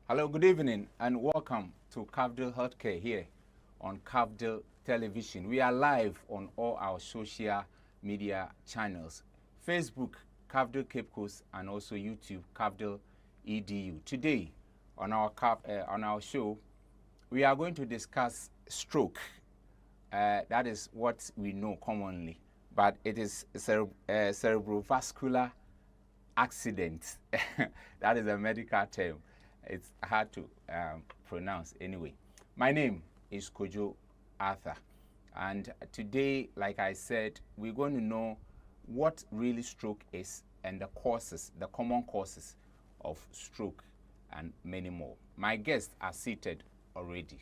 Hello, good evening, and welcome to Cafdil Healthcare here on Cafdil Television. We are live on all our social media channels: Facebook, Cafdil Cape Coast, and also YouTube, Cafdil EDU. Today, on our show, we are going to discuss stroke. That is what we know commonly, but it is cerebrovascular accident. That is a medical term. It's hard to pronounce anyway. My name is Kojo Arthur, and today, like I said, we're going to know what really stroke is and the causes, the common causes of stroke, and many more. My guests are seated already.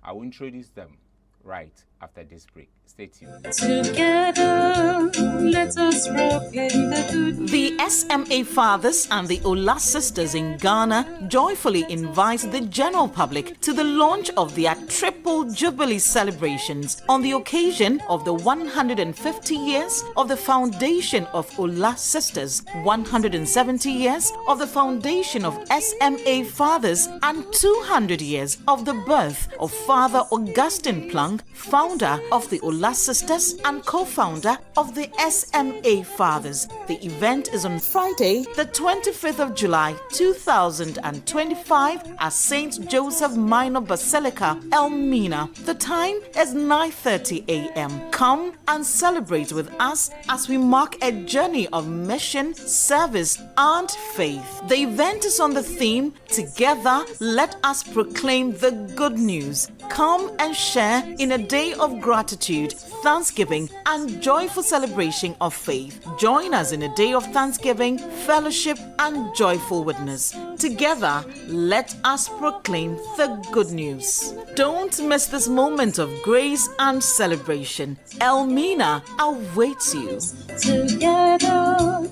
I will introduce them right after this break. Stay tuned. Together, let us proclaim the good news. The SMA fathers and the Ola sisters in Ghana joyfully invite the general public to the launch of their Triple Jubilee celebrations on the occasion of the 150 years of the foundation of Ola sisters, 170 years of the foundation of SMA fathers, and 200 years of the birth of Father Augustine Plunk, founder of the Ola sisters and co-founder of the SMA fathers. The event is on Friday, the 25th of July, 2025 at St. Joseph Minor Basilica, Elmina. The time is 9:30 a.m. Come and celebrate with us as we mark a journey of mission, service, and faith. The event is on the theme, Together, Let Us Proclaim the Good News. Come and share in a day of gratitude, thanksgiving, and joyful celebration of faith. Join us in a day of thanksgiving, fellowship, and joyful witness. Together, let us proclaim the good news. Don't miss this moment of grace and celebration. Elmina awaits you. Together,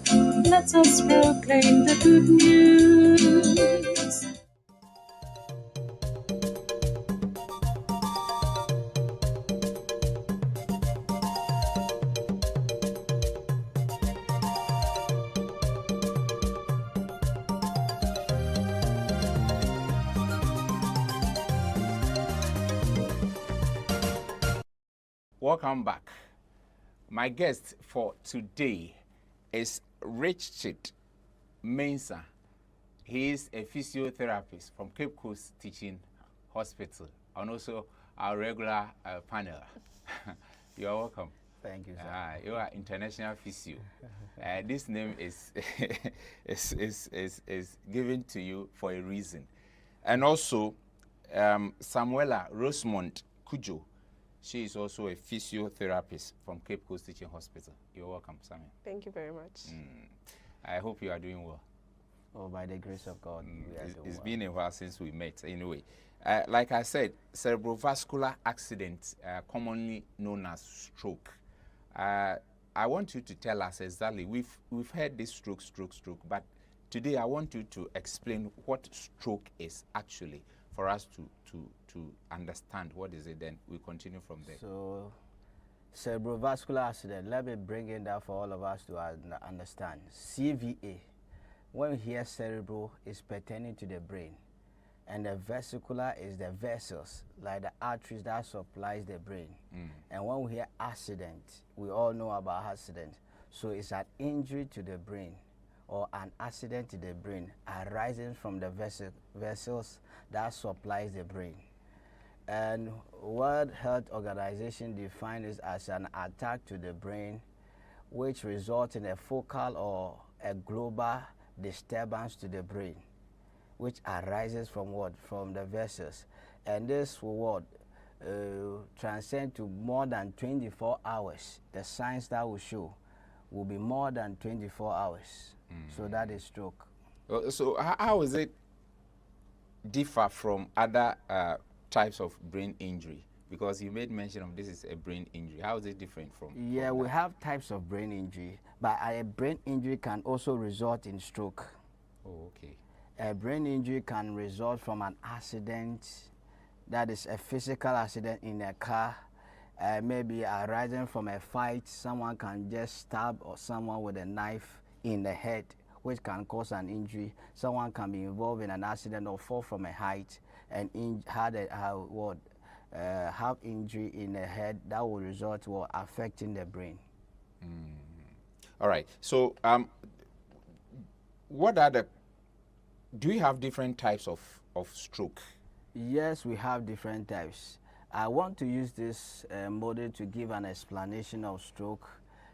let us proclaim the good news. Welcome back. My guest for today is Richard Mensah. He is a physiotherapist from Cape Coast Teaching Hospital and also our regular panel. You are welcome. Thank you, sir. You are international physio. This name is, is given to you for a reason. And also, Samuela Rosemont Kujo. She is also a physiotherapist from Cape Coast Teaching Hospital. You're welcome, Samuel. Thank you very much. I hope you are doing well. Oh, by the grace of God, we are doing It's well. been a while since we met. Anyway, like I said, cerebrovascular accident, commonly known as stroke. I want you to tell us exactly. We've heard this stroke, but today I want you to explain what stroke is actually, for us to understand what is it. Then we continue from there. So, cerebrovascular accident, let me bring in that for all of us to understand. CVA, when we hear cerebral, is pertaining to the brain. And the vesicular is the vessels, like the arteries that supplies the brain. And when we hear accident, we all know about accident. So it's an injury to the brain or an accident to the brain arising from the vessels that supplies the brain. And World Health Organization defines it as an attack to the brain which results in a focal or a global disturbance to the brain, which arises from what? From the vessels. And this will what? Transcend to more than 24 hours. The signs that will show will be more than 24 hours. So that is stroke. So how is it differ from other types of brain injury? Because you made mention of this is a brain injury. How is it different from? Yeah, we have types of brain injury, but a brain injury can also result in stroke. Oh, okay. A brain injury can result from an accident, that is a physical accident in a car, maybe arising from a fight. Someone can just stab or someone with a knife in the head which can cause an injury. Someone can be involved in an accident or fall from a height and have injury in the head that will result to affecting the brain. All right. So, do we have different types of stroke? Yes, we have different types. I want to use this model to give an explanation of stroke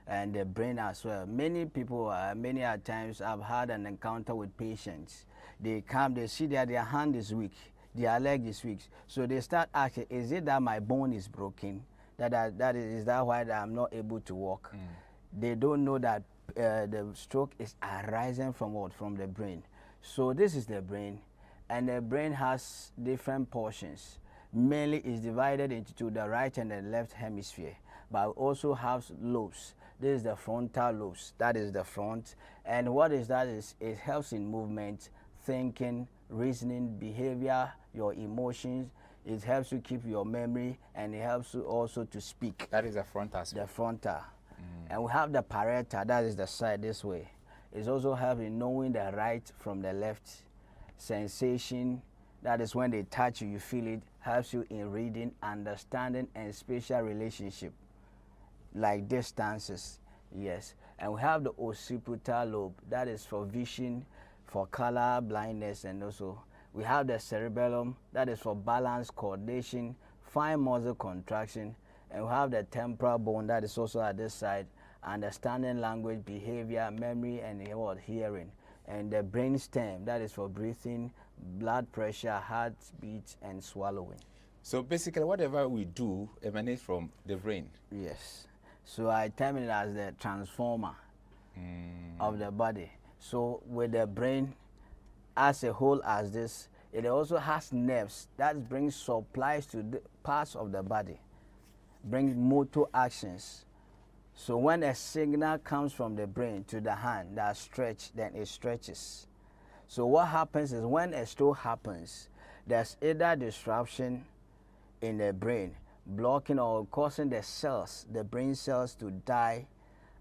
and the brain as well. Many people, many at times, have had an encounter with patients. They come, they see that their hand is weak, their leg is weak. So they start asking, is it that my bone is broken? Is that why I'm not able to walk? They don't know that the stroke is arising from what? From the brain. So this is the brain, and the brain has different portions. Mainly is divided into the right and the left hemisphere, but also has lobes. This is the frontal lobes, that is the front. And what is that is, it helps in movement, thinking, reasoning, behavior, your emotions. It helps you keep your memory, and it helps you also to speak. That is the front aspect. The frontal. And we have the parietal, that is the side this way. It also helps in knowing the right from the left. Sensation, that is when they touch you, you feel it, helps you in reading, understanding, and spatial relationship, like distances. Yes. And we have the occipital lobe, that is for vision, for color, blindness, and also we have the cerebellum, that is for balance, coordination, fine muscle contraction, and we have the temporal bone, that is also at this side, understanding language, behavior, memory, and hearing. And the brain stem, that is for breathing, blood pressure, heartbeat, and swallowing. So basically, whatever we do emanates from the brain. Yes. So I term it as the transformer of the body. So with the brain as a whole as this, it also has nerves that brings supplies to the parts of the body, brings motor actions. So when a signal comes from the brain to the hand that stretch, then it stretches. So what happens is when a stroke happens, there's either disruption in the brain, blocking or causing the cells, the brain cells, to die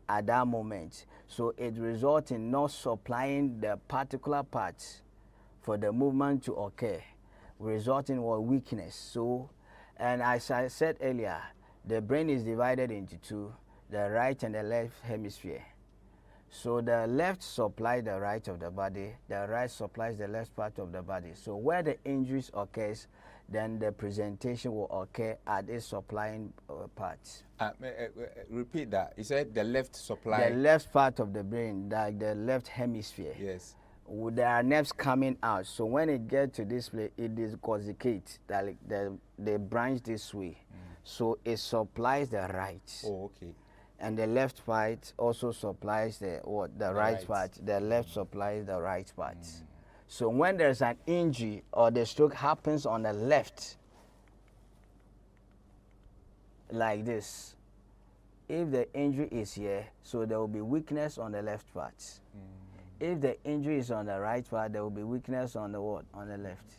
at that moment. So it results in not supplying the particular parts for the movement to occur, resulting in weakness. So, and as I said earlier, the brain is divided into two, the right and the left hemisphere. So the left supplies the right of the body, the right supplies the left part of the body. So where the injuries occurs, then the presentation will occur at its supplying parts. Repeat that. You said the left supply. The left part of the brain, like the left hemisphere. Yes. There are nerves coming out. So when it gets to this place, it discosicates, like they branch this way. So it supplies the right. Oh, okay. And the left part also supplies the right part. The left supplies the right part. So when there's an injury or the stroke happens on the left, like this, if the injury is here, so there will be weakness on the left part. If the injury is on the right part, there will be weakness on the what? On the left.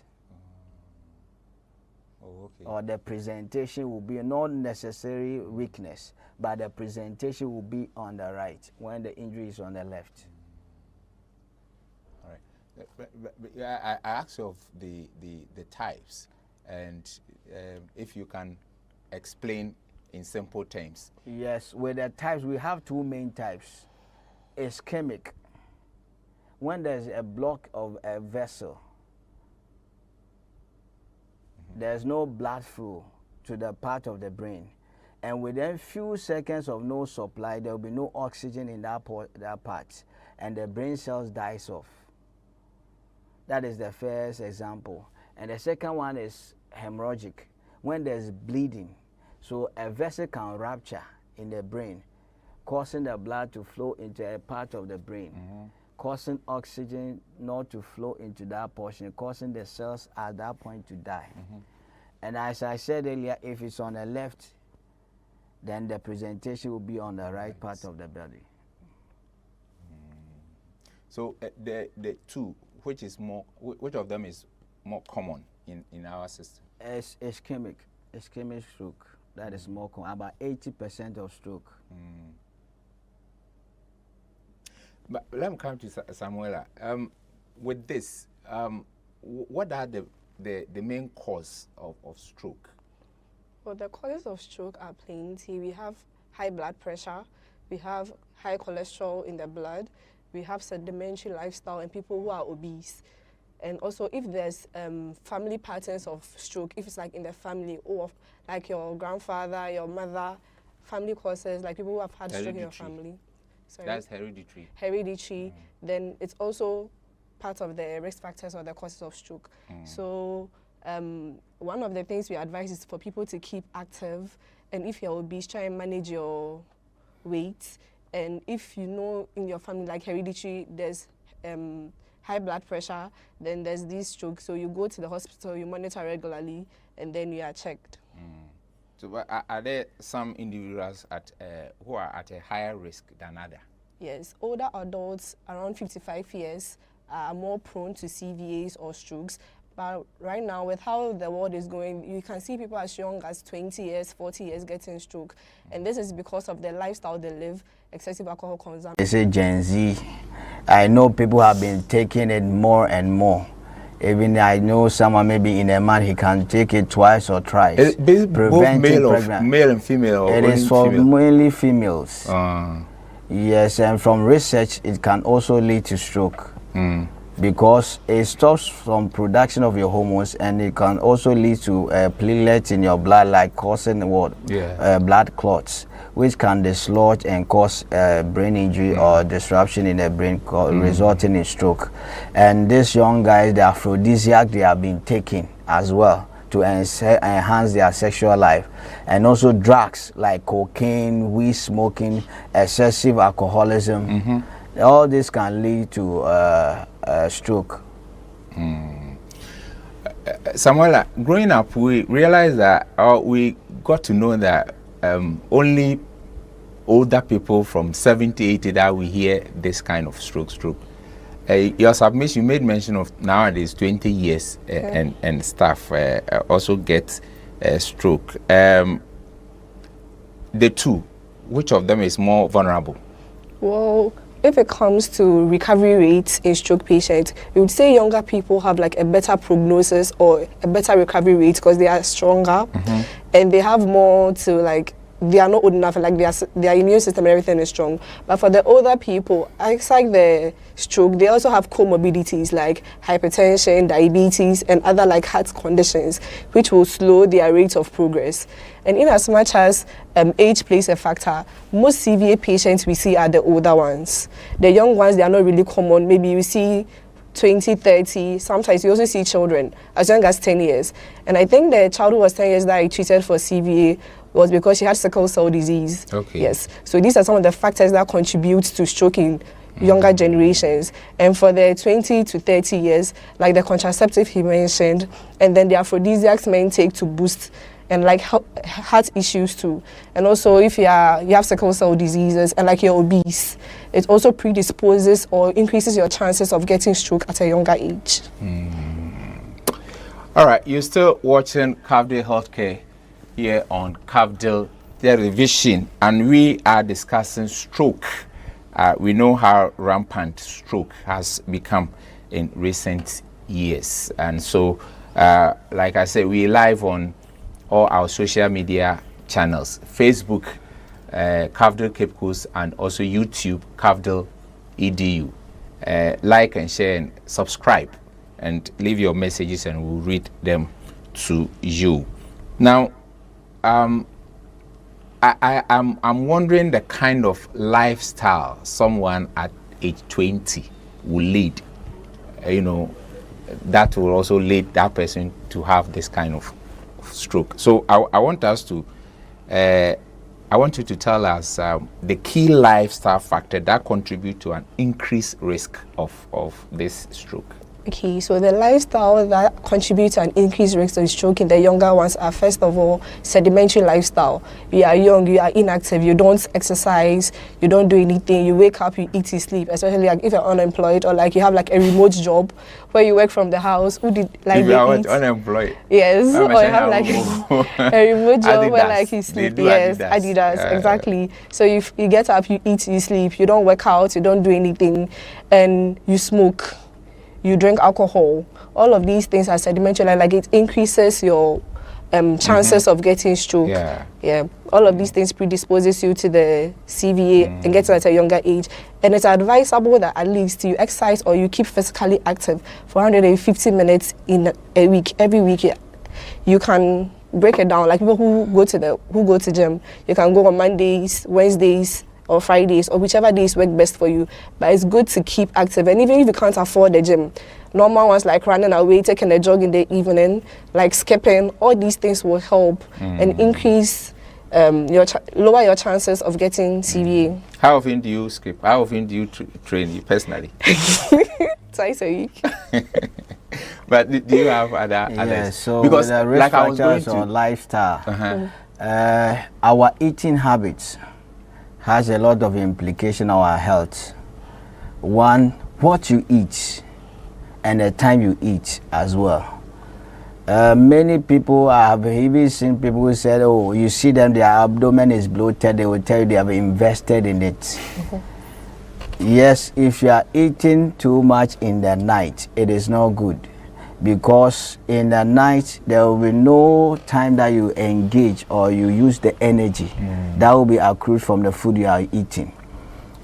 Oh, okay. Or the presentation will be not necessary weakness, but the presentation will be on the right when the injury is on the left. All right. I asked of the types, and if you can explain in simple terms. Yes, with the types, we have two main types. Ischemic, when there's a block of a vessel, there's no blood flow to the part of the brain, and within few seconds of no supply, there will be no oxygen in that part, and the brain cells dies off. That is the first example. And the second one is hemorrhagic, when there's bleeding. So a vessel can rupture in the brain, causing the blood to flow into a part of the brain, causing oxygen not to flow into that portion, causing the cells at that point to die. And as I said earlier, if it's on the left, then the presentation will be on the right part of the body. So the two, which of them is more common in our system? Ischemic stroke. That is more common, about 80% of stroke. But let me come to Samuela. With this, what are the main cause of stroke? Well, the causes of stroke are plenty. We have high blood pressure, we have high cholesterol in the blood, we have sedimentary lifestyle and people who are obese. And also if there's family patterns of stroke, if it's like in the family or like your grandfather, your mother, family causes, like people who have had stroke in your family. Sorry. That's hereditary. Hereditary, then it's also part of the risk factors or the causes of stroke. So one of the things we advise is for people to keep active, and if you're obese, try and manage your weight. And if you know in your family, like hereditary, there's high blood pressure, then there's this stroke, so you go to the hospital, you monitor regularly, and then you are checked. So are there some individuals who are at a higher risk than others? Yes, older adults around 55 years are more prone to CVAs or strokes. But right now, with how the world is going, you can see people as young as 20 years, 40 years getting stroke. And this is because of the lifestyle they live, excessive alcohol consumption. They say Gen Z. I know people have been taking it more and more. Even I know someone maybe in a month he can take it twice or thrice. Both male and female? Or it is for mainly females. Yes, and from research, it can also lead to stroke. Because it stops from production of your hormones, and it can also lead to platelets in your blood, like causing what? Blood clots, which can dislodge and cause brain injury or disruption in the brain, resulting in stroke. And these young guys, the aphrodisiac they have been taking as well to enhance their sexual life, and also drugs like cocaine, weed smoking, excessive alcoholism. All this can lead to stroke. Samuela, growing up, we realized that, we got to know that only older people from 70, 80 that we hear this kind of stroke. Your submission, you made mention of nowadays 20 years and stuff also get stroke. The two, which of them is more vulnerable? Well, if it comes to recovery rates in stroke patients, we would say younger people have like a better prognosis or a better recovery rate because they are stronger and they have more to like, they are not old enough, like their immune system and everything is strong. But for the older people, aside the stroke, they also have comorbidities like hypertension, diabetes, and other like heart conditions, which will slow their rate of progress. And in as much as age plays a factor, most CVA patients we see are the older ones. The young ones, they are not really common. Maybe you see 20, 30, sometimes you also see children as young as 10 years. And I think the child who was 10 years that I treated for CVA was because she had sickle cell disease. Yes. So these are some of the factors that contribute to stroke in younger generations. And for the 20 to 30 years, like the contraceptive he mentioned, and then the aphrodisiacs men take to boost and like heart issues too. And also if you have sickle cell diseases and like you're obese, it also predisposes or increases your chances of getting stroke at a younger age. All right, you're still watching Cafdil Healthcare here on Cafdil Television, and we are discussing stroke. We know how rampant stroke has become in recent years, and so like I said, we live on all our social media channels: Facebook, Cafdil Cape Coast, and also YouTube, Cafdil EDU. Like and share and subscribe, and leave your messages, and we'll read them to you. Now, I'm wondering the kind of lifestyle someone at age 20 will lead, that will also lead that person to have this kind of stroke. So I want you to tell us the key lifestyle factor that contribute to an increased risk of this stroke. Okay, so the lifestyle that contributes to an increased risk of stroke in the younger ones are, first of all, sedimentary lifestyle. You are young, you are inactive, you don't exercise, you don't do anything, you wake up, you eat, you sleep, especially like if you're unemployed or like you have like a remote job where you work from the house. Who did like if they you are eat? unemployed. Yes, I'm or you saying have like a remote job where Adidas. like you They sleep. do Yes, Adidas. Adidas, exactly. So you get up, you eat, you sleep, you don't work out, you don't do anything, and you smoke, you drink alcohol. All of these things are sedimentary, like it increases your chances of getting stroke. Yeah. All of these things predisposes you to the CVA and getting at a younger age. And it's advisable that at least you exercise or you keep physically active for 150 minutes in a week. Every week, you can break it down. Like people who go to gym, you can go on Mondays, Wednesdays, or Fridays, or whichever days work best for you. But it's good to keep active. And even if you can't afford the gym, normal ones like running away, taking a jog in the evening, like skipping, all these things will help and increase lower your chances of getting CVA. How often do you skip? How often do you train you personally? Twice a week. But do you have other Yes, so because with the risk like I was going factors or to lifestyle, our eating habits has a lot of implication on our health. One, what you eat and the time you eat as well. Many people, I have even seen people who said, oh, you see them, their abdomen is bloated, they will tell you they have invested in it. Yes, if you are eating too much in the night, it is not good, because in the night there will be no time that you engage or you use the energy that will be accrued from the food you are eating.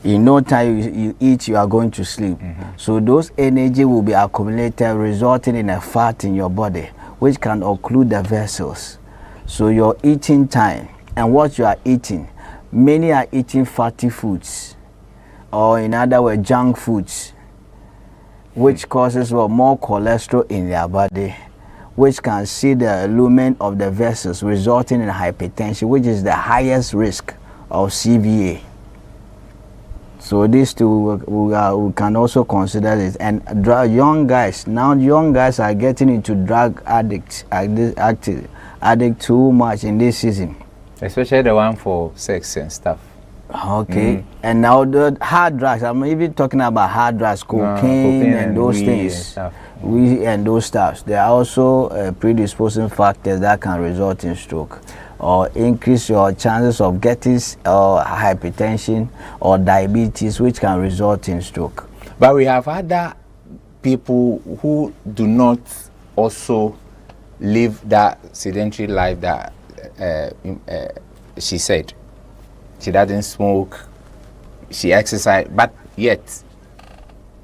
In no time you eat, you are going to sleep. So those energy will be accumulated, resulting in a fat in your body, which can occlude the vessels. So your eating time and what you are eating, many are eating fatty foods, or in other words, junk foods, which causes more cholesterol in their body, which can see the lumen of the vessels, resulting in hypertension, which is the highest risk of CVA. So these two we can also consider it. And young guys, now young guys are getting into drug addict too much in this season. especially the one for sex and stuff. Okay. And now the hard drugs, I'm even talking about hard drugs, cocaine and those things. Weed and those stuff. There are also predisposing factors that can result in stroke or increase your chances of getting hypertension or diabetes, which can result in stroke. But we have other people who do not also live that sedentary life that she said. She doesn't smoke, she exercises, but yet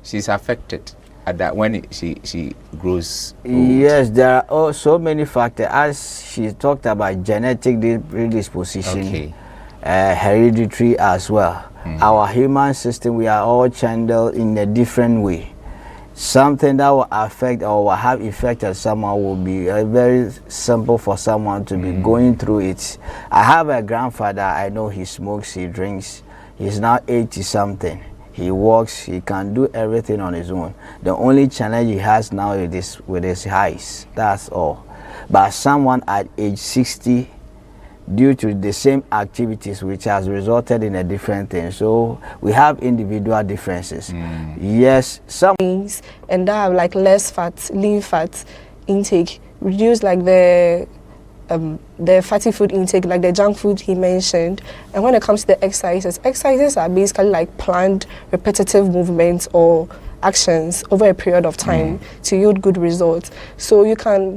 she's affected at that when she grows old. Yes, there are so many factors. As she talked about genetic predisposition, hereditary as well. Our human system, we are all channeled in a different way. Something that will affect or will have effect on someone will be very simple for someone to be going through it. I have a grandfather, I know he smokes, he drinks. He's now 80 something. He walks, he can do everything on his own. The only challenge he has now is with his eyes, that's all. But someone at age 60, due to the same activities, which has resulted in a different thing. So we have individual differences. Yes, some things and that have like less fat, lean fat intake, reduce like the fatty food intake, like the junk food he mentioned. And when it comes to the exercises are basically like planned repetitive movements or actions over a period of time to yield good results. So you can,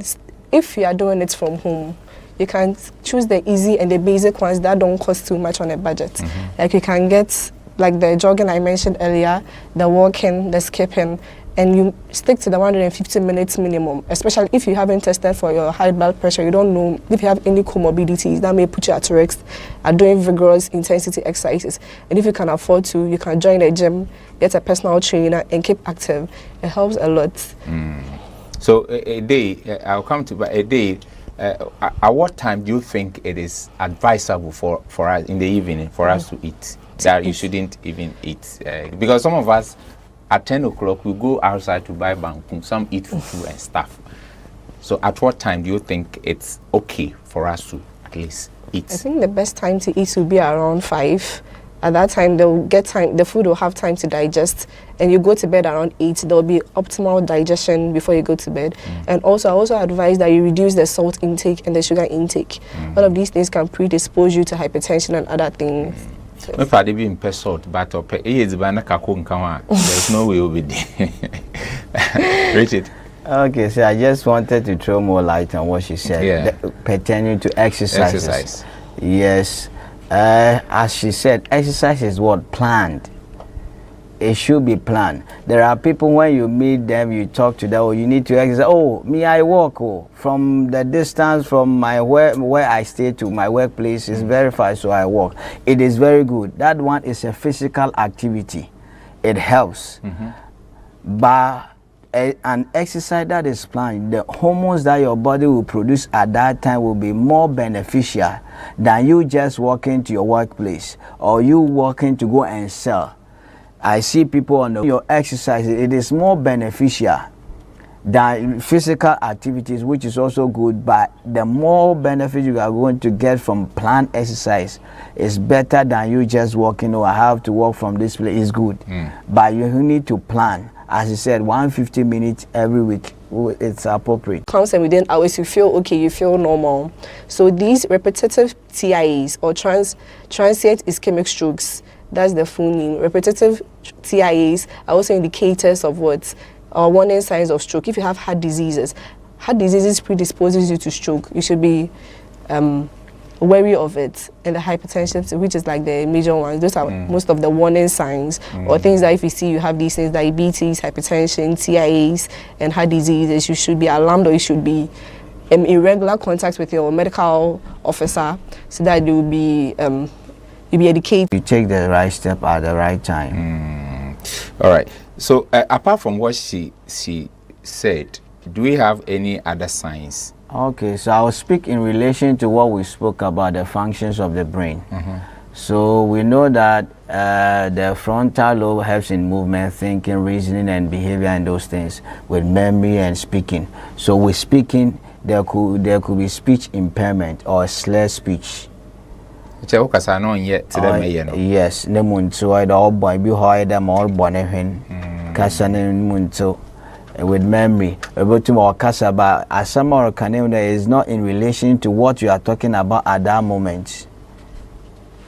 if you are doing it from home, you can choose the easy and the basic ones that don't cost too much on a budget. Like you can get like the jogging I mentioned earlier, the walking, the skipping, and you stick to the 150 minutes minimum, especially if you haven't tested for your high blood pressure. You don't know if you have any comorbidities that may put you at risk at doing vigorous intensity exercises. And if you can afford to, you can join a gym, get a personal trainer, and keep active. It helps a lot. So a day, I'll come to, but a day, at what time do you think it is advisable for us in the evening for us to eat? That you shouldn't even eat, because some of us at 10 o'clock, we go outside to buy bankum. Some eat fufu and stuff. So at what time do you think it's okay for us to at least eat? I think the best time to eat would be around 5. At that time, they'll get time. The food will have time to digest, and you go to bed around 8. There'll be optimal digestion before you go to bed. And also, I also advise that you reduce the salt intake and the sugar intake. All of these things can predispose you to hypertension and other things. If I didn't pay salt, but there's no way we'll be there. Richard. Okay, so I just wanted to throw more light on what she said pertaining to exercises. Yes. As she said, exercise is what? Planned. It should be planned. There are people, when you meet them, you talk to them, oh, you need to exercise. Oh, me, I walk. Oh, from the distance from my where I stay to my workplace is very far, so I walk. It is very good. That one is a physical activity. It helps. But an exercise that is planned, the hormones that your body will produce at that time will be more beneficial than you just walking to your workplace or you walking to go and sell. I see people on your exercise, it is more beneficial than physical activities, which is also good, but the more benefit you are going to get from planned exercise is better than you just walking, oh, I have to walk from this place, is good. But you need to plan. As you said, 150 minutes every week, it's appropriate. Comes and within hours, you feel okay, you feel normal. So these repetitive TIAs or transient ischemic strokes, that's the full name. Repetitive TIAs are also indicators of what? Warning signs of stroke. If you have heart diseases predisposes you to stroke. You should be wary of it. And the hypertension, which is like the major ones, those are most of the warning signs or things that if you see you have these things, diabetes, hypertension, TIAs, and heart diseases, you should be alarmed or you should be in regular contact with your medical officer so that you will be you'll be educated. You take the right step at the right time. All right. So apart from what she said, do we have any other signs? Okay, so I'll speak in relation to what we spoke about, the functions of the brain. So we know that the frontal lobe helps in movement, thinking, reasoning, and behavior, and those things, with memory and speaking. So with speaking, there could be speech impairment or slurred speech. Yes, with memory, about to more kasaba as some or is not in relation to what you are talking about at that moment.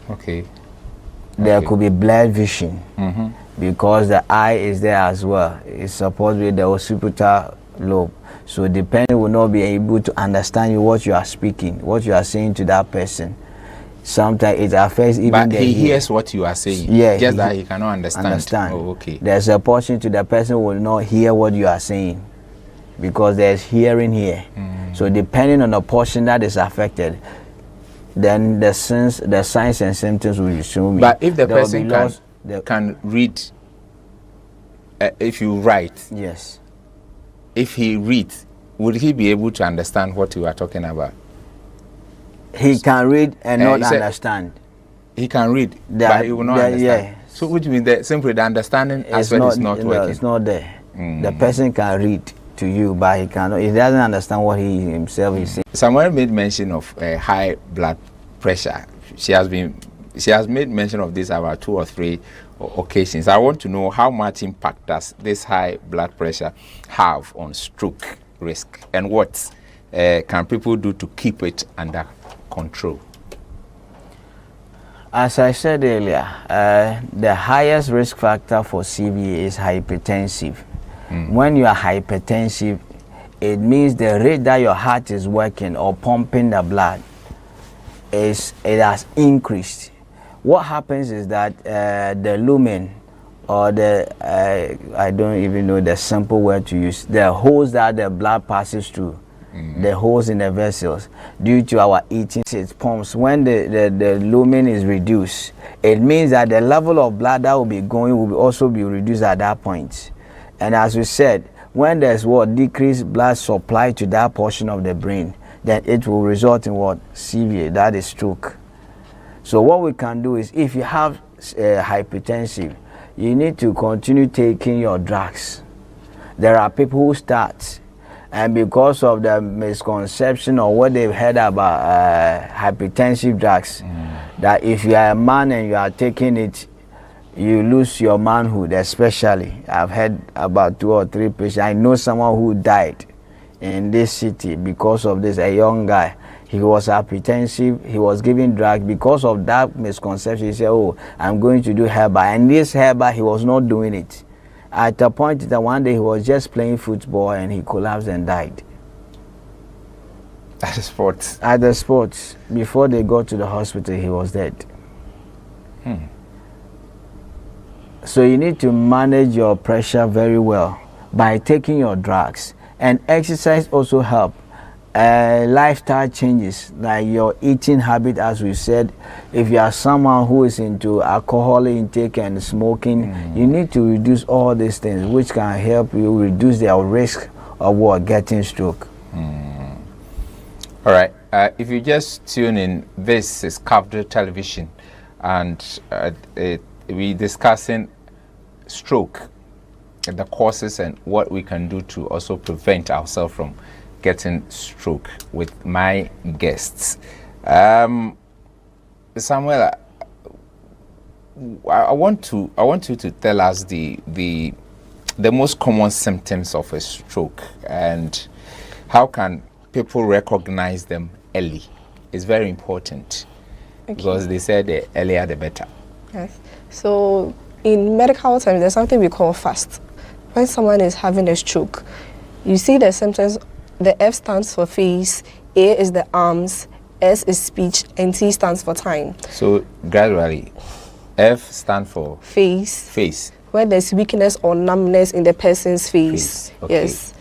Okay. There could be blurred vision because the eye is there as well. It's supposed with the occipital lobe. So the pen will not be able to understand what you are speaking, what you are saying to that person. Sometimes it affects even but he hears what you are saying. Yeah, just that he cannot understand. Oh, okay. There's a portion to the person who will not hear what you are saying because there's hearing here. So depending on the portion that is affected, then the signs and symptoms will show me. But if the person can read, if you write, yes. If he reads, would he be able to understand what you are talking about? He can read and not understand. He can read, but he will not understand. Yeah. So which means that simply the understanding aspect is not working. It's not there. The person can read to you, but he cannot. He doesn't understand what he himself is saying. Someone made mention of high blood pressure. She has made mention of this about 2 or 3 occasions. I want to know how much impact does this high blood pressure have on stroke risk, and what can people do to keep it under control? As I said earlier, the highest risk factor for CVA is hypertensive. When you are hypertensive, it means the rate that your heart is working or pumping the blood it has increased. What happens is that the lumen or the I don't even know the simple word to use, the holes that the blood passes through, the holes in the vessels, due to our eating, it pumps. When the lumen is reduced, it means that the level of blood that will be going will also be reduced at that point. And as we said, when there's decreased blood supply to that portion of the brain, then it will result in CVA, that is stroke. So what we can do is, if you have hypertensive, you need to continue taking your drugs. There are people who start, and because of the misconception or what they've heard about hypertensive drugs, that if you are a man and you are taking it, you lose your manhood. Especially, I've heard about 2 or 3 patients. I know someone who died in this city because of this, a young guy. He was hypertensive, he was giving drugs. Because of that misconception, he said, oh, I'm going to do herbal. And this herbal, he was not doing it. At the point that one day he was just playing football and he collapsed and died. At the sports? At the sports. Before they got to the hospital, he was dead. So you need to manage your pressure very well by taking your drugs. And exercise also help. Lifestyle changes, like your eating habit, as we said. If you are someone who is into alcohol intake and smoking, you need to reduce all these things, which can help you reduce the risk of getting stroke. All right. If you just tune in, this is Cafdil Television, and we're discussing stroke, the causes, and what we can do to also prevent ourselves from getting stroke with my guests. Samuel, I want you to tell us the most common symptoms of a stroke and how can people recognize them early. It's very important, because they said the earlier the better. Yes. So in medical terms, there's something we call FAST. When someone is having a stroke, you see the symptoms. The F stands for face, A is the arms, S is speech, and T stands for time. So gradually, F stands for face. Where there's weakness or numbness in the person's face. Okay. Yes.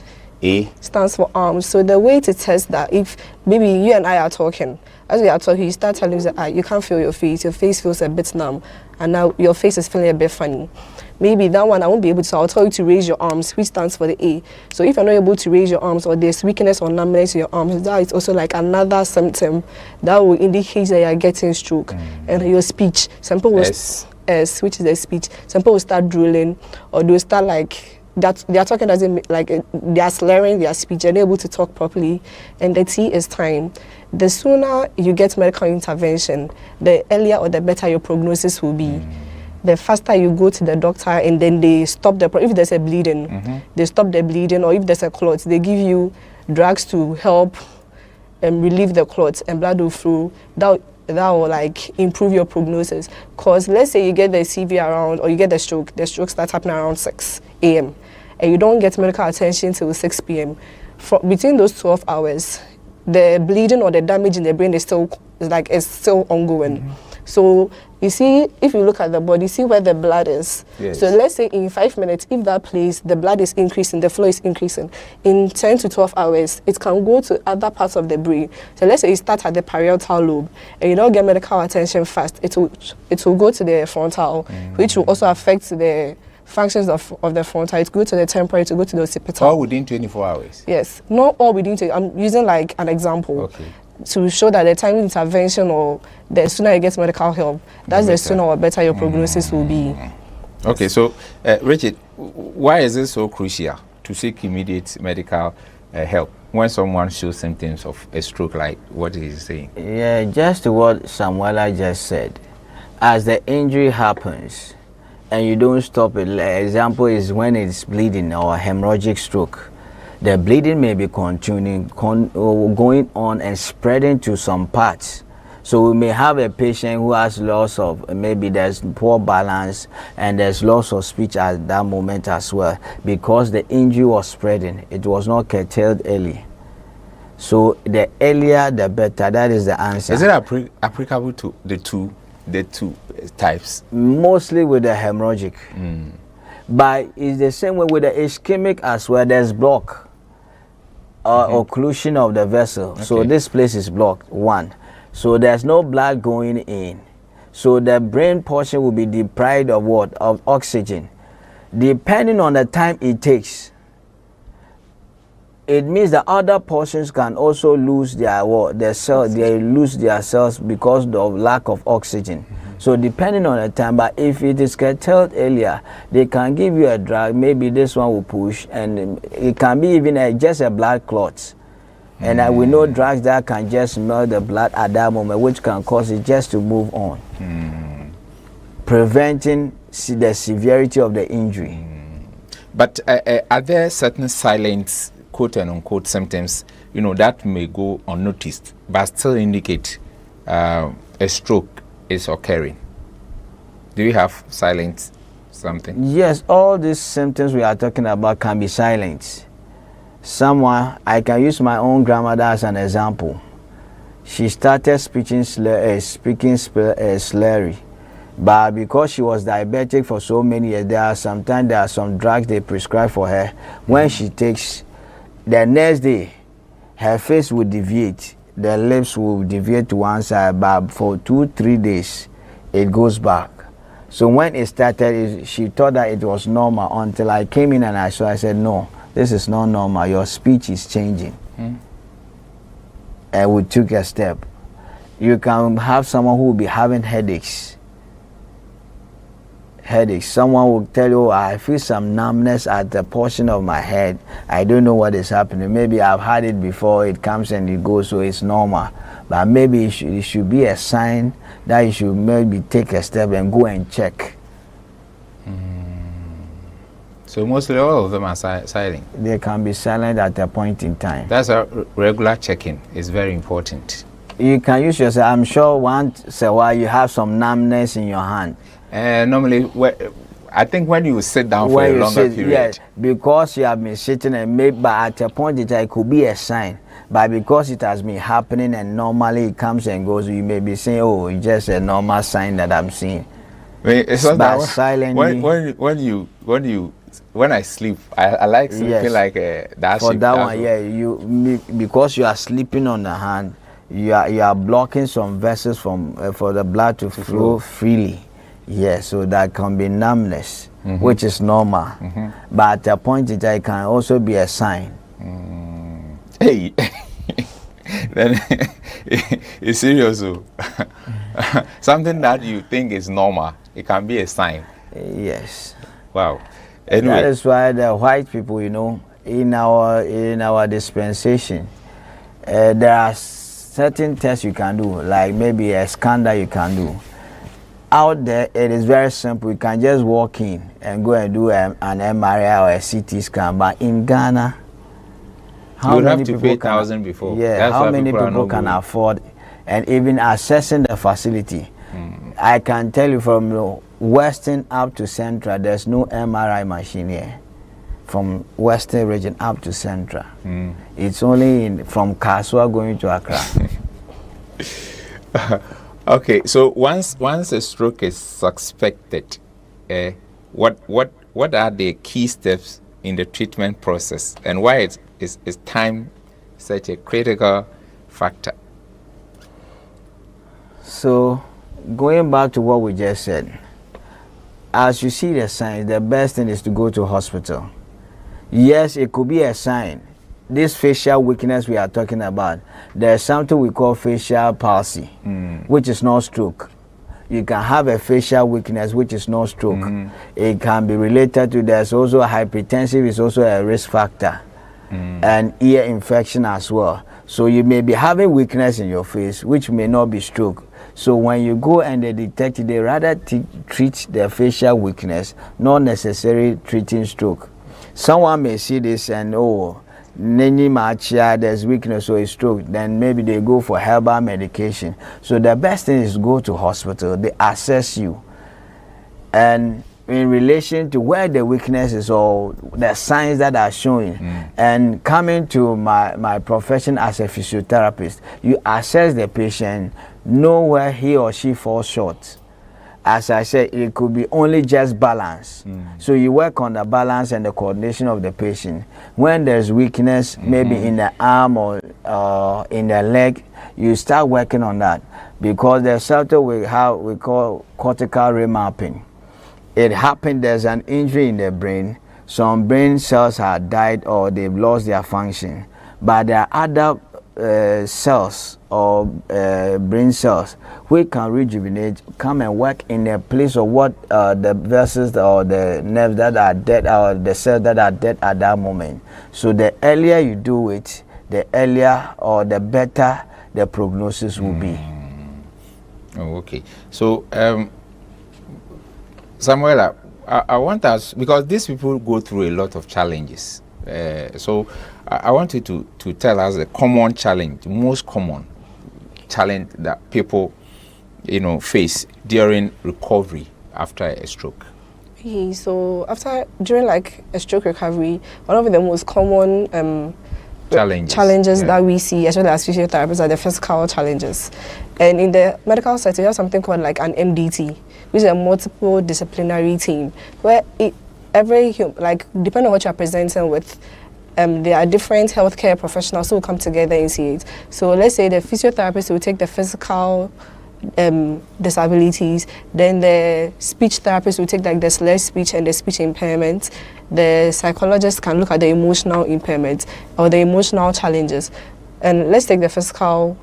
A stands for arms. So the way to test that, if maybe you and I are talking, as we are talking, you start telling me that you can't feel your face feels a bit numb, and now your face is feeling a bit funny. Maybe that one I won't be able to, I'll tell you to raise your arms, which stands for the A. So if you're not able to raise your arms, or there's weakness or numbness in your arms, that is also like another symptom that will indicate that you're getting stroke. And your speech, some people will S, which is the speech, some people will start drooling, or they'll start like, that they are talking doesn't like they are slurring their speech, they're not able to talk properly. And the T is time. The sooner you get medical intervention, the earlier or the better your prognosis will be. The faster you go to the doctor, and then they stop if there's a bleeding, they stop the bleeding, or if there's a clot, they give you drugs to help relieve the clots, and blood will flow. That will like improve your prognosis. Because let's say you get the CV around, or you get the stroke starts happening around 6 a.m. and you don't get medical attention till 6 p.m. Between those 12 hours, the bleeding or the damage in the brain is still ongoing. So you see, if you look at the body, see where the blood is. Yes. So let's say in 5 minutes, if that place, the blood is increasing, the flow is increasing, in 10 to 12 hours, it can go to other parts of the brain. So let's say it starts at the parietal lobe, and you don't get medical attention fast, it will go to the frontal, which will also affect the functions of the frontal. It will go to the temporal, it will go to the occipital. All within 24 hours? Yes, not all within 24 I'm using like an example. Okay. To show that the timely intervention, or the sooner you get medical help, that's the sooner or better your prognosis will be. Okay, so Richard, why is it so crucial to seek immediate medical help when someone shows symptoms of a stroke, like what he's saying? Yeah, just what Samuela just said. As the injury happens and you don't stop it, example is when it's bleeding or hemorrhagic stroke. The bleeding may be continuing, going on and spreading to some parts. So we may have a patient who has loss of, maybe there's poor balance and there's loss of speech at that moment as well, because the injury was spreading. It was not curtailed early. So the earlier the better. That is the answer. Is it applicable to the two types? Mostly with the hemorrhagic. But it's the same way with the ischemic as well. There's block. Occlusion of the vessel. Okay. So this place is blocked, one. So there's no blood going in. So the brain portion will be deprived of what? Of oxygen. Depending on the time it takes, it means that other portions can also lose their their cells. They lose their cells because of lack of oxygen. So depending on the time, but if it is curtailed earlier, they can give you a drug. Maybe this one will push, and it can be even just a blood clot. And we know drugs that can just melt the blood at that moment, which can cause it just to move on, preventing the severity of the injury. But are there certain silent, quote and unquote, symptoms, that may go unnoticed, but still indicate a stroke is occurring? Do you have silent something? Yes, all these symptoms we are talking about can be silent. Someone, I can use my own grandmother as an example. She started speaking slurry, but because she was diabetic for so many years, there are some drugs they prescribe for her. When she takes, the next day, her face will deviate. The lips will deviate to one side, but for 2-3 days, it goes back. So when it started, she thought that it was normal until I came in and I said, no, this is not normal. Your speech is changing. And we took a step. You can have someone who will be having headaches. Someone will tell you, I feel some numbness at the portion of my head. I don't know what is happening. Maybe I've had it before, it comes and it goes, so it's normal. But maybe it should be a sign that you should maybe take a step and go and check. So mostly all of them are silent? They can be silent at a point in time. That's a regular checking. It's very important. You can use yourself. I'm sure once a while you have some numbness in your hand. Normally, I think when you sit down for a longer period. Yes, because you have been sitting and maybe at a point it could be a sign. But because it has been happening and normally it comes and goes, you may be saying, oh, it's just a normal sign that I'm seeing. It's not but that silently. When I sleep, I like sleeping, yes, like that. For that one, yeah, because you are sleeping on the hand, you are blocking some vessels for the blood to flow freely. Yeah, so that can be numbness, which is normal. But at a point it can also be a sign. Hey, then it's serious. Something that you think is normal, it can be a sign. Yes. Wow. Anyway. That is why the white people, in our dispensation, there are certain tests you can do, like maybe a scan that you can do. Out there, it is very simple. You can just walk in and go and do an MRI or a CT scan. But in Ghana, you would have to pay $1,000 before. Yeah, that's how many people can afford, and even accessing the facility? I can tell you from Western up to Central, there's no MRI machine here. From Western region up to Central, it's only from Kaswa going to Accra. Okay, so once a stroke is suspected, what are the key steps in the treatment process, and why is time such a critical factor? So, going back to what we just said, as you see the signs, the best thing is to go to hospital. Yes, it could be a sign. This facial weakness we are talking about, there's something we call facial palsy, which is not stroke. You can have a facial weakness which is not stroke. It can be related to, there's also hypertensive, is also a risk factor, and ear infection as well. So you may be having weakness in your face which may not be stroke. So when you go and they detect it, they rather treat the facial weakness, not necessarily treating stroke. Someone may see this and, oh, there's weakness, so it's stroke. Then maybe they go for herbal medication. So the best thing is go to hospital. They assess you, and in relation to where the weakness is or the signs that are showing, and coming to my profession as a physiotherapist, you assess the patient, know where he or she falls short. As I said, it could be only just balance. So you work on the balance and the coordination of the patient. When there's weakness, maybe in the arm or in the leg, you start working on that, because there's something we call cortical remapping. It happened, there's an injury in the brain, some brain cells have died or they've lost their function, but there are other cells or brain cells which can rejuvenate, come and work in the place of what the vessels or the nerves that are dead or the cells that are dead at that moment. So the earlier you do it, the earlier or the better the prognosis will be. Oh, okay. So, Samuela, I want us, because these people go through a lot of challenges. So I want you to tell us the common challenge, most common challenge that people, face during recovery after a stroke. Okay, so during like a stroke recovery, one of the most common challenges that we see, especially as physiotherapists, are the physical challenges. And in the medical setting, we have something called like an MDT, which is a multiple disciplinary team, where depending on what you're presenting with, there are different healthcare professionals who will come together and see it. So let's say the physiotherapist will take the physical disabilities, then the speech therapist will take like the slurred speech and the speech impairment. The psychologist can look at the emotional impairment or the emotional challenges. And let's take the physical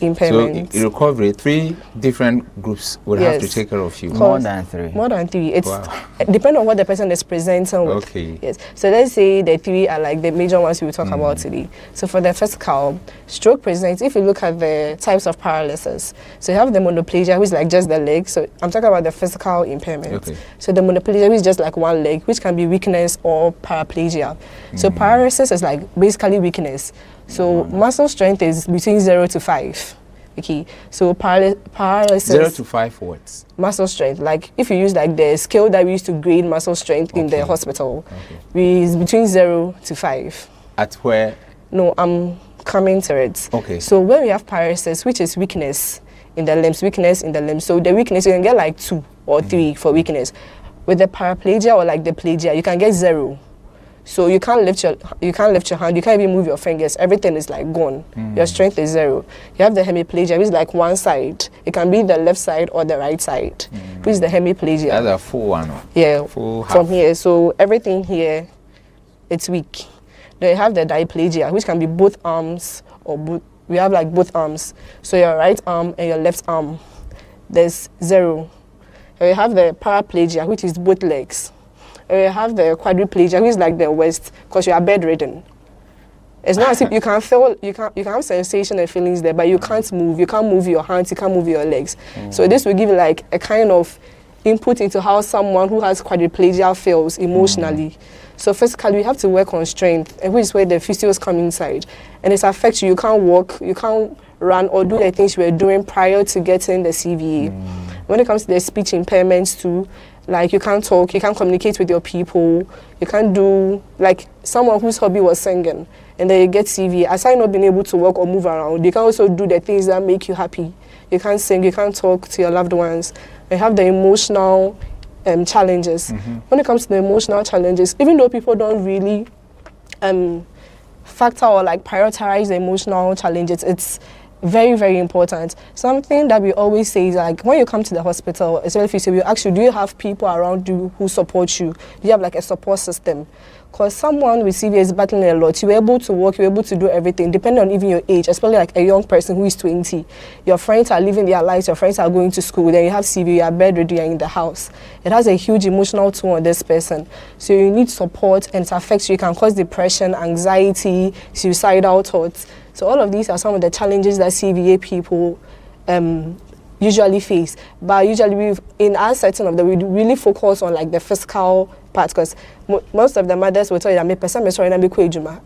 impairment. So in recovery, 3 different groups would have to take care of you. More than 3. More than 3. It's wow. Depending on what the person is presenting with. Okay. Yes. So let's say the 3 are like the major ones we will talk about today. So for the physical, stroke presents, if you look at the types of paralysis, so you have the monoplegia, which is like just the leg. So I'm talking about the physical impairment. Okay. So the monoplegia, which is just like one leg, which can be weakness or paraplegia. So paralysis is like basically weakness. So muscle strength is between 0 to 5. Okay, so paralysis. 0 to 5 what? Muscle strength. Like if you use like the scale that we used to grade muscle strength in the hospital, is between 0 to 5. At where? No, I'm coming to it. Okay. So when we have paralysis, which is weakness in the limbs, So the weakness, you can get like 2 or 3 for weakness. With the paraplegia or like the plegia, you can get 0. So you can't lift your hand, you can't even move your fingers. Everything is like gone. Your strength is 0. You have the hemiplegia, which is like one side. It can be the left side or the right side, which is the hemiplegia. That's a full one. Yeah, full half. from here. So everything here, it's weak. Then you have the diplegia, which can be both arms or both. We have like both arms. So your right arm and your left arm, there's 0. And you have the paraplegia, which is both legs. You have the quadriplegia, which is like the worst, because you are bedridden. It's not as if you can feel, you can have sensation and feelings there, but you can't move. You can't move your hands, you can't move your legs. So this will give you like a kind of input into how someone who has quadriplegia feels emotionally. So physically, you have to work on strength, and which is where the physios come inside. And it affects you. You can't walk, you can't run or do the things you were doing prior to getting the CVA. When it comes to the speech impairments too, like you can't talk, you can't communicate with your people, you can't do, like someone whose hobby was singing, and then you get CVA, aside not being able to walk or move around, you can also do the things that make you happy. You can't sing, you can't talk to your loved ones. You have the emotional challenges. When it comes to the emotional challenges, even though people don't really factor or like prioritize the emotional challenges, it's very, very important. Something that we always say is like when you come to the hospital, especially if you ask you, do you have people around you who support you? Do you have like a support system? Because someone with CVA is battling a lot. You're able to work, you're able to do everything, depending on even your age, especially like a young person who is 20. Your friends are living their lives, your friends are going to school, then you have CVA, you are bedridden, you're in the house. It has a huge emotional toll on this person. So you need support, and it affects you. It can cause depression, anxiety, suicidal thoughts. So all of these are some of the challenges that CVA people usually face. But usually in our setting of we really focus on like the physical part, because most of the mothers will tell you that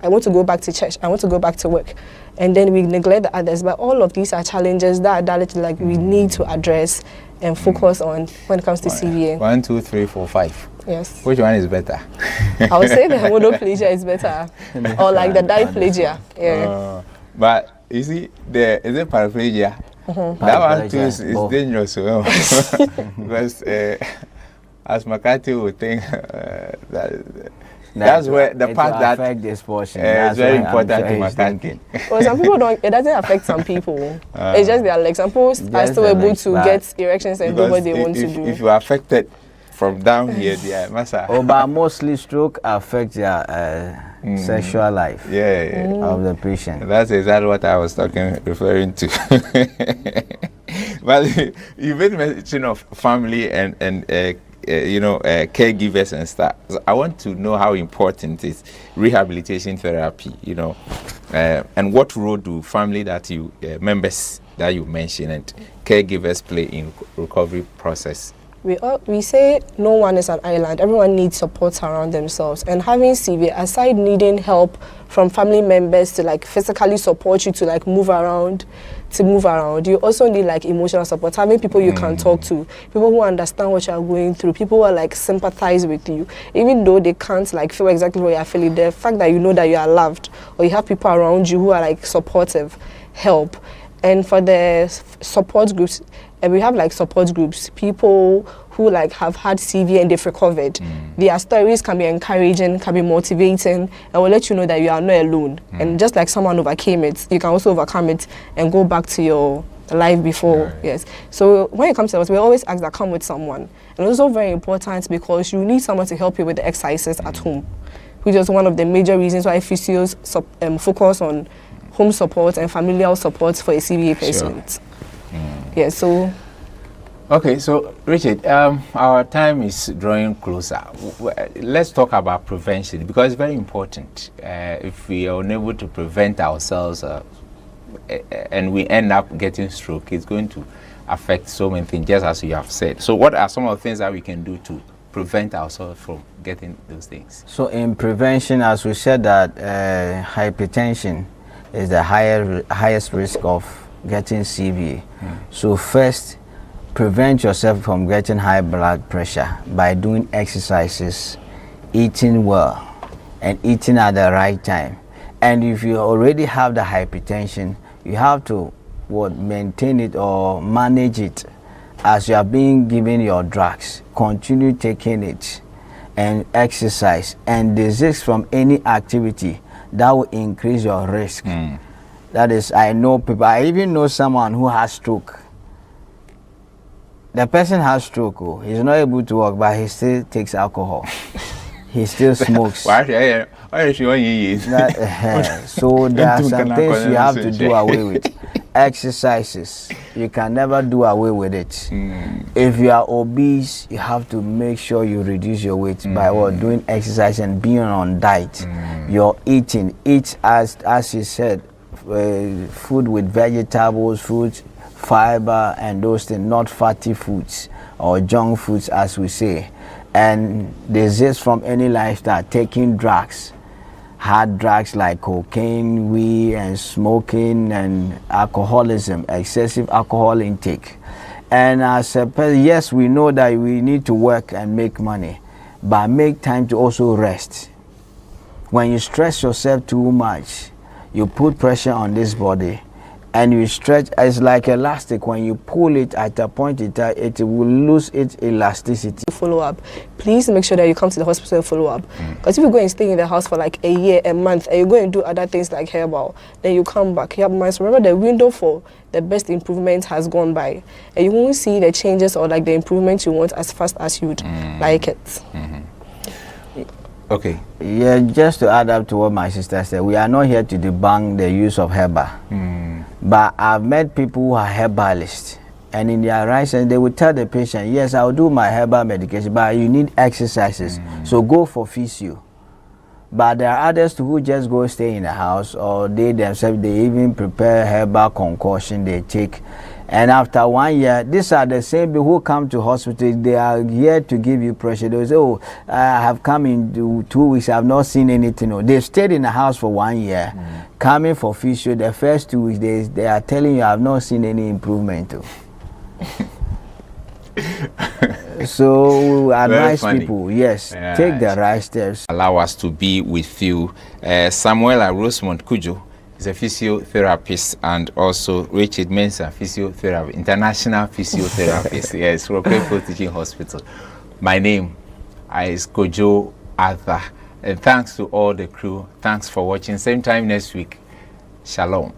I want to go back to church, I want to go back to work. And then we neglect the others. But all of these are challenges that like we need to address and focus on when it comes to CVA. 1, 2, 3, 4, 5. Yes. Which one is better? I would say the monoplegia is better, or like the diplegia. Yeah. But you see, is it paraplegia? That one too is dangerous, because as McCarthy would think that's where the part that affect this portion. is very important to McCarthy. Well, some people don't. It doesn't affect some people. It's just their legs. Some people are still able to get erections and do what they want to do. If you are affected, from down here, yeah, Masa. Oh, but mostly stroke affects their sexual life of the patient. That's exactly what I was referring to. But you made mention of family and caregivers and stuff. So I want to know how important is rehabilitation therapy, and what role do family that you members that you mentioned and caregivers play in recovery process? We say no one is an island. Everyone needs support around themselves. And having CV, aside needing help from family members to like physically support you to like move around, you also need like emotional support. Having people you can talk to, people who understand what you are going through, people who are like sympathize with you, even though they can't like feel exactly what you are feeling. The fact that you know that you are loved, or you have people around you who are like supportive, help. And for the support groups, we have like support groups, people who like have had CV and they've recovered. Their stories can be encouraging, can be motivating, and will let you know that you are not alone. And just like someone overcame it, you can also overcome it and go back to your life before. Yes. So when it comes to us, we always ask that come with someone. And also very important because you need someone to help you with the exercises at home, which is one of the major reasons why physios focus on home support and familial support for a CVA patient. Yeah, so. Okay, so Richard, our time is drawing closer. Let's talk about prevention because it's very important. If we are unable to prevent ourselves and we end up getting stroke, it's going to affect so many things, just as you have said. So what are some of the things that we can do to prevent ourselves from getting those things? So in prevention, as we said, that hypertension is the highest risk of getting CVA. So first, prevent yourself from getting high blood pressure by doing exercises, eating well, and eating at the right time. And if you already have the hypertension, you have to maintain it or manage it as you are being given your drugs. Continue taking it and exercise and desist from any activity that will increase your risk. That is, I know people, I even know someone who has stroke. The person has stroke, he's not able to walk, but he still takes alcohol. He still smokes. So there are some things you have to do away with. Exercises, you can never do away with it. If you are obese, you have to make sure you reduce your weight by doing exercise and being on diet. You're eating, eat as you said, food with vegetables, fruits, fiber, and those things, not fatty foods or junk foods, as we say. And desist from any lifestyle, taking drugs, hard drugs like cocaine, weed, and smoking, and alcoholism, excessive alcohol intake. And as a person, yes, we know that we need to work and make money, but make time to also rest. When you stress yourself too much, you put pressure on this body, and you stretch. It's like elastic. When you pull it at a point in time, it will lose its elasticity. Follow up. Please make sure that you come to the hospital and follow up. Because if you go and stay in the house for like a year, a month, and you go and do other things like hairball, then you come back. You have minds. Remember, the window for the best improvement has gone by, and you won't see the changes or like the improvement you want as fast as you'd like it. Okay. Yeah, just to add up to what my sister said, we are not here to debunk the use of herbal. But I've met people who are herbalists, and in their rights, and they will tell the patient, yes, I'll do my herbal medication, but you need exercises, so go for physio. But there are others who just go stay in the house, or they themselves, they even prepare herbal concoction they take. And after 1 year, these are the same people who come to hospital. They are here to give you pressure. They say, oh, I have come in 2 weeks, I have not seen anything. Oh, they've stayed in the house for 1 year, coming for physio. The first 2 weeks, they are telling you, I have not seen any improvement. So advise people, yes, take the right steps. Allow us to be with you. Samuela Rosemont Kujo is a physiotherapist, and also Richard Mensah, physiotherapist, international physiotherapist. Yes, from Cafdil Teaching Hospital. My name is Kojo Arthur, and thanks to all the crew. Thanks for watching. Same time next week. Shalom.